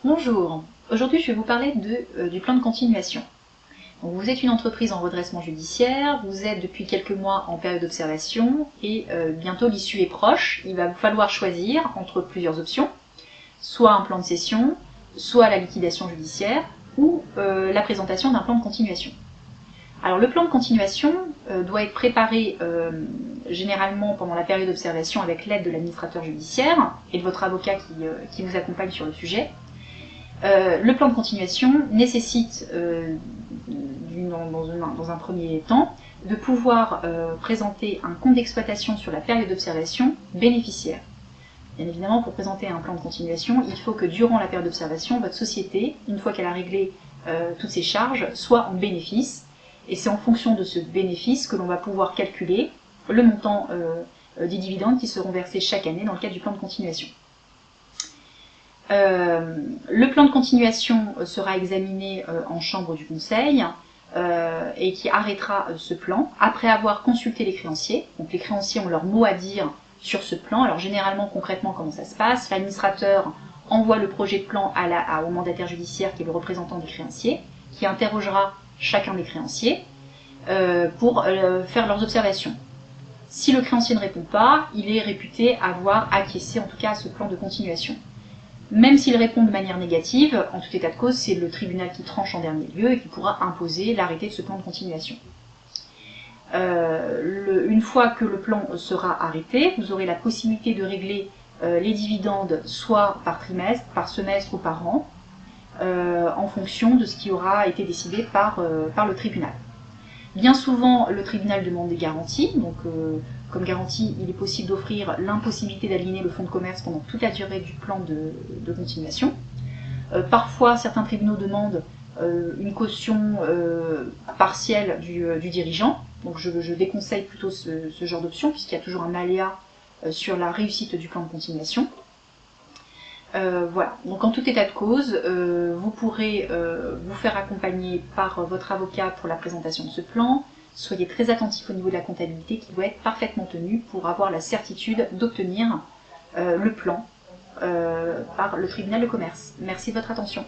Bonjour, aujourd'hui je vais vous parler du plan de continuation. Donc, vous êtes une entreprise en redressement judiciaire, vous êtes depuis quelques mois en période d'observation et bientôt l'issue est proche. Il va vous falloir choisir entre plusieurs options, soit un plan de cession, soit la liquidation judiciaire ou la présentation d'un plan de continuation. Alors le plan de continuation doit être préparé généralement pendant la période d'observation avec l'aide de l'administrateur judiciaire et de votre avocat qui vous accompagne sur le sujet. Le plan de continuation nécessite, dans un premier temps, de pouvoir présenter un compte d'exploitation sur la période d'observation bénéficiaire. Bien évidemment, pour présenter un plan de continuation, il faut que durant la période d'observation, votre société, une fois qu'elle a réglé toutes ses charges, soit en bénéfice. Et c'est en fonction de ce bénéfice que l'on va pouvoir calculer le montant des dividendes qui seront versés chaque année dans le cadre du plan de continuation. Le plan de continuation sera examiné en chambre du conseil et qui arrêtera ce plan après avoir consulté les créanciers. Donc les créanciers ont leur mot à dire sur ce plan. Alors généralement, concrètement, comment ça se passe? L'administrateur envoie le projet de plan au mandataire judiciaire qui est le représentant des créanciers, qui interrogera chacun des créanciers pour faire leurs observations. Si le créancier ne répond pas, il est réputé avoir acquiescé en tout cas à ce plan de continuation. Même s'il répond de manière négative, en tout état de cause, c'est le tribunal qui tranche en dernier lieu et qui pourra imposer l'arrêté de ce plan de continuation. Une fois que le plan sera arrêté, vous aurez la possibilité de régler les dividendes soit par trimestre, par semestre ou par an, en fonction de ce qui aura été décidé par le tribunal. Bien souvent, le tribunal demande des garanties, donc comme garantie, il est possible d'offrir l'impossibilité d'aligner le fonds de commerce pendant toute la durée du plan de continuation. Parfois, certains tribunaux demandent une caution partielle du dirigeant, donc je déconseille plutôt ce genre d'option, puisqu'il y a toujours un aléa sur la réussite du plan de continuation. Voilà, donc en tout état de cause, vous pourrez vous faire accompagner par votre avocat pour la présentation de ce plan. Soyez très attentifs au niveau de la comptabilité qui doit être parfaitement tenue pour avoir la certitude d'obtenir le plan par le tribunal de commerce. Merci de votre attention.